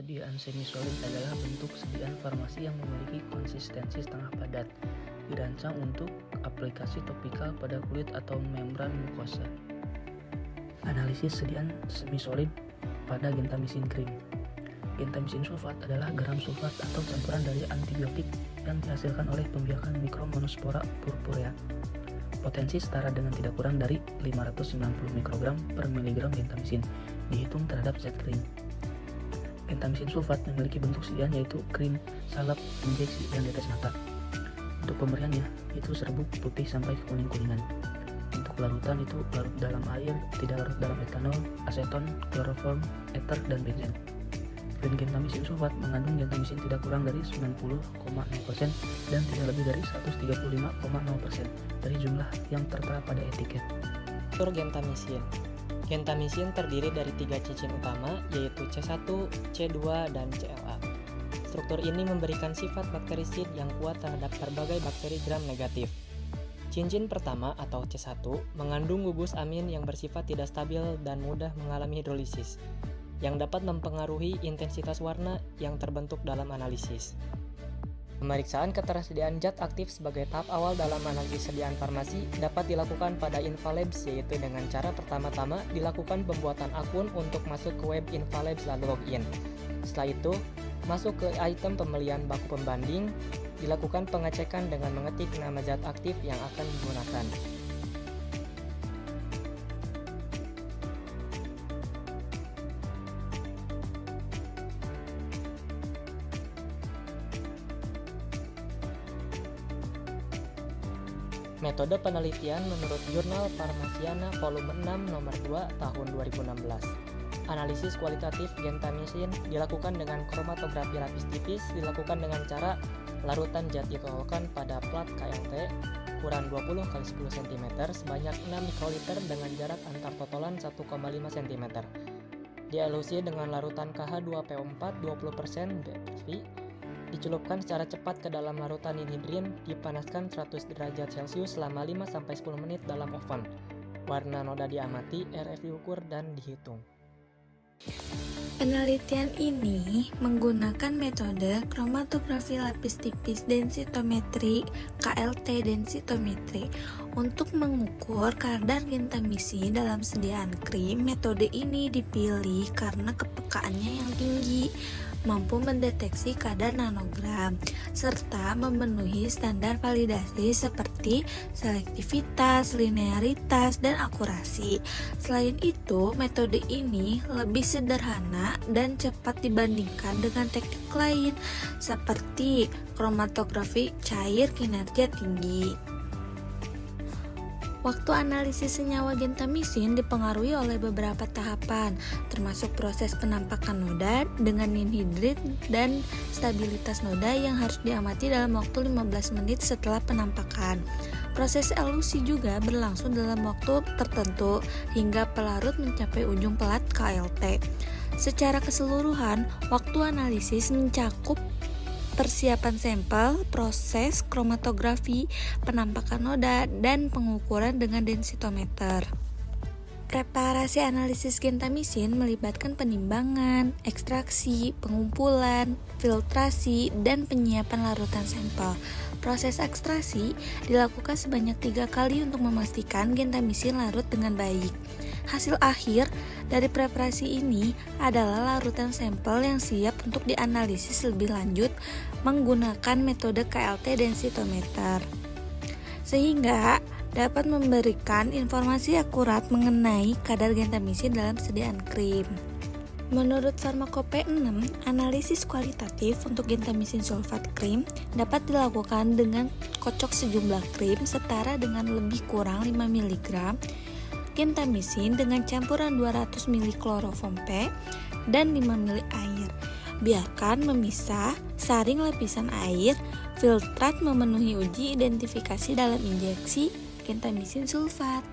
Sediaan semisolid adalah bentuk sediaan farmasi yang memiliki konsistensi setengah padat, dirancang untuk aplikasi topikal pada kulit atau membran mukosa. Analisis sediaan semisolid pada gentamisin krim. Gentamisin sulfat adalah garam sulfat atau campuran dari antibiotik yang dihasilkan oleh pembiakan Micromonospora purpurea. Potensi setara dengan tidak kurang dari 590 mikrogram per miligram gentamisin dihitung terhadap zat krim. Gentamisin sulfat memiliki bentuk sediaan yaitu krim, salep, injeksi, dan tetes mata. Untuk pemberiannya itu serbuk putih sampai ke kuning-kuningan. Untuk larutan itu larut dalam air, tidak larut dalam etanol, aseton, kloroform, eter, dan benzen. Dan gentamisin sulfat mengandung gentamisin tidak kurang dari 90,0% dan tidak lebih dari 135,0% dari jumlah yang tertera pada etiket. Struktur gentamisin. Gentamisin terdiri dari 3 cincin utama, yaitu C1, C2, dan CLA. Struktur ini memberikan sifat bakterisid yang kuat terhadap berbagai bakteri gram negatif. Cincin pertama atau C1 mengandung gugus amin yang bersifat tidak stabil dan mudah mengalami hidrolisis, yang dapat mempengaruhi intensitas warna yang terbentuk dalam analisis. Pemeriksaan ketersediaan zat aktif sebagai tahap awal dalam analisis sediaan farmasi dapat dilakukan pada Invalabs, yaitu dengan cara pertama-tama dilakukan pembuatan akun untuk masuk ke web Invalabs lalu login. Setelah itu, masuk ke item pembelian baku pembanding, dilakukan pengecekan dengan mengetik nama zat aktif yang akan digunakan. Metode penelitian menurut Jurnal Pharmaciana volume 6 nomor 2 tahun 2016. Analisis kualitatif gentamisin dilakukan dengan kromatografi lapis tipis, dilakukan dengan cara larutan zat ditolakkan pada plat KLT ukuran 20 x 10 cm sebanyak 6 mikroliter dengan jarak antar totolan 1,5 cm. Dielusi dengan larutan KH2PO4 20% BV. Dicelupkan secara cepat ke dalam larutan ninhidrin, dipanaskan 100 derajat Celcius selama 5-10 menit dalam oven. Warna noda diamati, RF diukur dan dihitung. Penelitian ini menggunakan metode kromatografi lapis tipis densitometri (KLT densitometri) untuk mengukur kadar gentamisin dalam sediaan krim. Metode ini dipilih karena kepekaannya yang tinggi, mampu mendeteksi kadar nanogram, serta memenuhi standar validasi seperti selektivitas, linearitas, dan akurasi. Selain itu, metode ini lebih sederhana dan cepat dibandingkan dengan teknik lain seperti kromatografi cair kinerja tinggi. Waktu analisis senyawa gentamisin dipengaruhi oleh beberapa tahapan, termasuk proses penampakan noda dengan ninhidrin dan stabilitas noda yang harus diamati dalam waktu 15 menit setelah penampakan. Proses elusi juga berlangsung dalam waktu tertentu hingga pelarut mencapai ujung pelat KLT. Secara keseluruhan, waktu analisis mencakup persiapan sampel, proses kromatografi, penampakan noda, dan pengukuran dengan densitometer. Preparasi analisis gentamisin melibatkan penimbangan, ekstraksi, pengumpulan, filtrasi, dan penyiapan larutan sampel. Proses ekstraksi dilakukan sebanyak 3 kali untuk memastikan gentamisin larut dengan baik. Hasil akhir dari preparasi ini adalah larutan sampel yang siap untuk dianalisis lebih lanjut menggunakan metode KLT densitometer, sehingga dapat memberikan informasi akurat mengenai kadar gentamisin dalam sediaan krim. Menurut Pharmacope 6, analisis kualitatif untuk gentamisin sulfat krim dapat dilakukan dengan kocok sejumlah krim setara dengan lebih kurang 5 mg gentamisin dengan campuran 200 ml kloroform P dan 5 ml air. Biarkan memisah, saring lapisan air, filtrat memenuhi uji identifikasi dalam injeksi gentamisin sulfat.